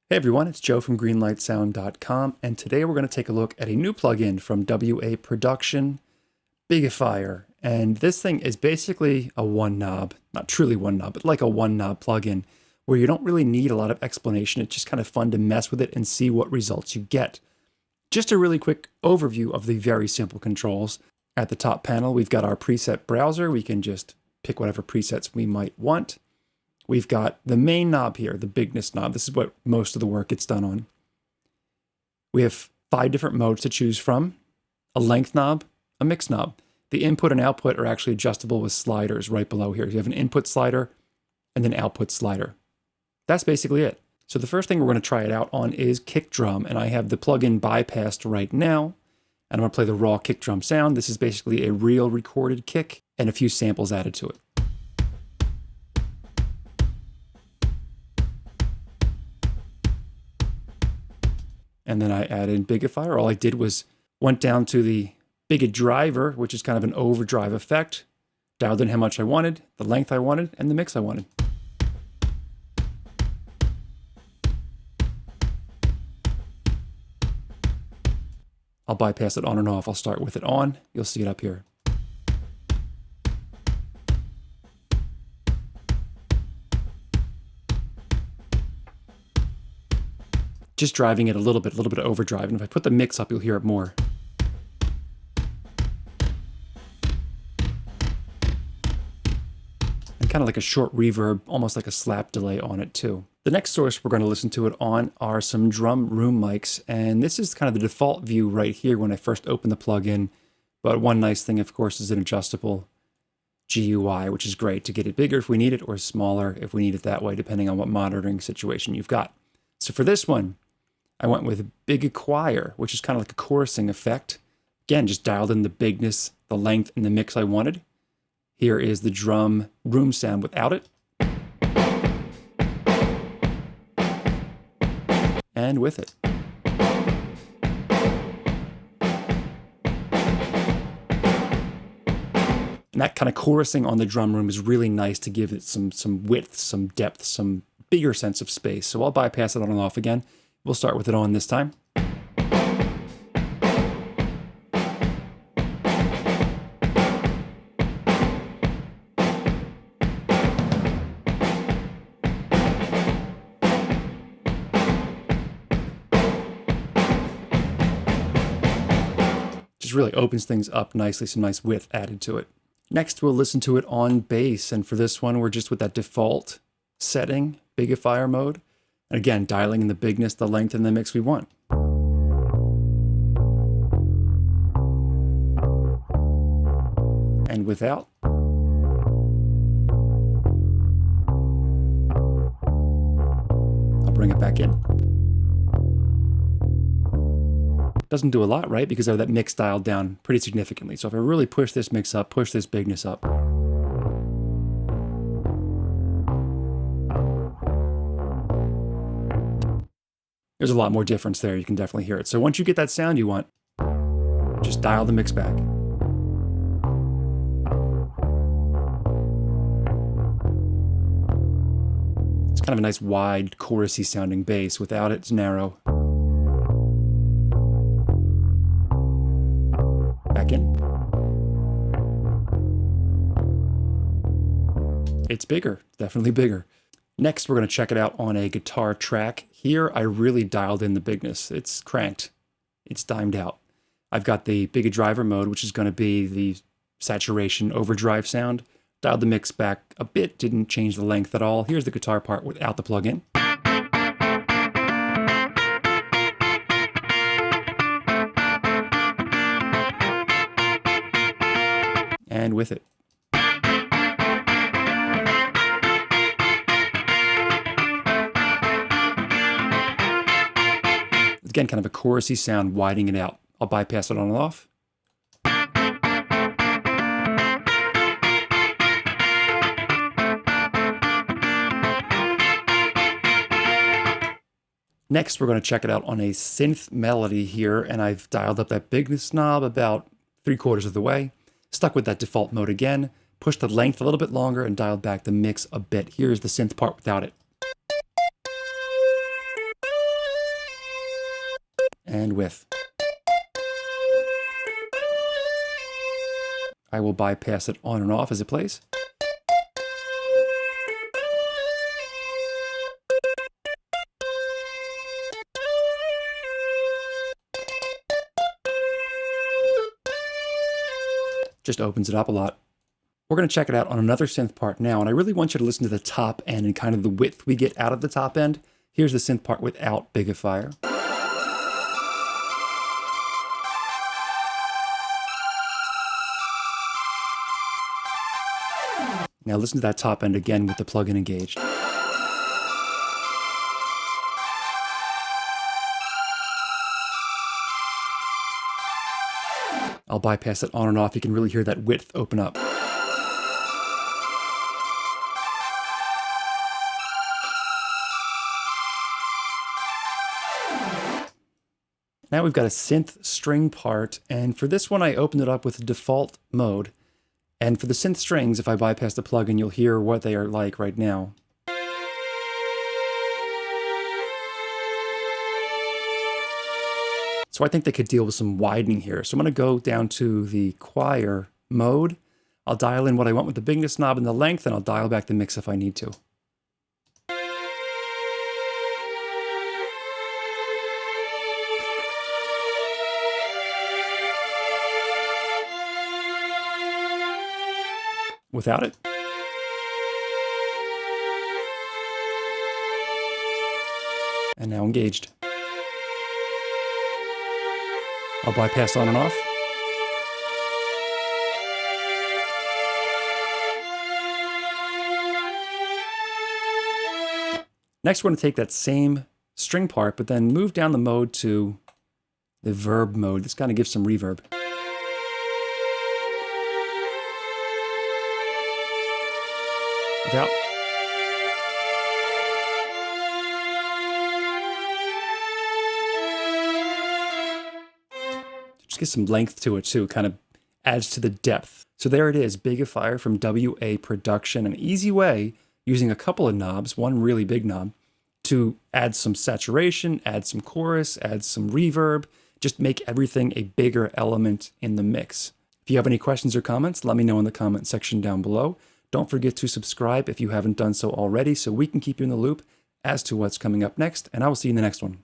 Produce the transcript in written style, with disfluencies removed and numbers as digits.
Hey everyone, it's Joe from greenlightsound.com, and today we're going to take a look at a new plugin from WA Production, Biggifier. And this thing is basically a one knob, not truly one knob, but like a one knob plugin where you don't really need a lot of explanation. It's just kind of fun to mess with it and see what results you get. Just a really quick overview of the very simple controls. At the top panel, we've got our preset browser. We can just pick whatever presets we might want. We've got the main knob here, the bigness knob. This is what most of the work gets done on. We have 5 different modes to choose from: a length knob, a mix knob. The input and output are actually adjustable with sliders right below here. You have an input slider and then output slider. That's basically it. So the first thing we're going to try it out on is kick drum, and I have the plugin bypassed right now. And I'm going to play the raw kick drum sound. This is basically a real recorded kick and a few samples added to it. And then I added Biggifier. All I did was went down to the Biggifier, which is kind of an overdrive effect, dialed in how much I wanted, the length I wanted, and the mix I wanted. I'll bypass it on and off. I'll start with it on. You'll see it up here. Just driving it a little bit of overdrive. And if I put the mix up, you'll hear it more. And kind of like a short reverb, almost like a slap delay on it too. The next source we're going to listen to it on are some drum room mics. And this is kind of the default view right here when I first open the plugin. But one nice thing, of course, is an adjustable GUI, which is great to get it bigger if we need it, or smaller if we need it that way, depending on what monitoring situation you've got. So for this one, I went with Biggifier, which is kind of like a chorusing effect. Again, just dialed in the bigness, the length, and the mix I wanted. Here is the drum room sound without it. And with it. And that kind of chorusing on the drum room is really nice to give it some width, some depth, some bigger sense of space. So I'll bypass it on and off again. We'll start with it on this time. Just really opens things up nicely, some nice width added to it. Next, we'll listen to it on bass. And for this one, we're just with that default setting, Biggifier mode. And again, dialing in the bigness, the length, and the mix we want. And without. I'll bring it back in. Doesn't do a lot, right? Because I have that mix dialed down pretty significantly. So if I really push this mix up, push this bigness up. There's a lot more difference there. You can definitely hear it. So once you get that sound you want, just dial the mix back. It's kind of a nice wide, chorusy sounding bass. Without it, it's narrow. Back in. It's bigger, definitely bigger. Next, we're going to check it out on a guitar track. Here, I really dialed in the bigness. It's cranked. It's dimed out. I've got the Biggifier mode, which is going to be the saturation overdrive sound. Dialed the mix back a bit, didn't change the length at all. Here's the guitar part without the plugin. And with it. Again, kind of a chorusy sound, widening it out. I'll bypass it on and off. Next, we're going to check it out on a synth melody here, and I've dialed up that bigness knob about 3/4 of the way. Stuck with that default mode again, pushed the length a little bit longer, and dialed back the mix a bit. Here's the synth part without it. and width. I will bypass it on and off as it plays. Just opens it up a lot. We're going to check it out on another synth part now, and I really want you to listen to the top end and kind of the width we get out of the top end. Here's the synth part without Biggifier. Now listen to that top end again with the plugin engaged. I'll bypass it on and off. You can really hear that width open up. Now we've got a synth string part, and for this one I opened it up with the default mode. And for the synth strings, if I bypass the plugin, you'll hear what they are like right now. So I think they could deal with some widening here. So I'm going to go down to the choir mode. I'll dial in what I want with the bigness knob and the length, and I'll dial back the mix if I need to. Without it. And now engaged. I'll bypass on and off. Next, we're going to take that same string part, but then move down the mode to the verb mode. This kind of gives some reverb. Without. Just get some length to it too, kind of adds to the depth. So there it is, Biggifier from WA Production, an easy way using a couple of knobs, one really big knob, to add some saturation, add some chorus, add some reverb, just make everything a bigger element in the mix. If you have any questions or comments, let me know in the comment section down below. Don't forget to subscribe if you haven't done so already so we can keep you in the loop as to what's coming up next, and I will see you in the next one.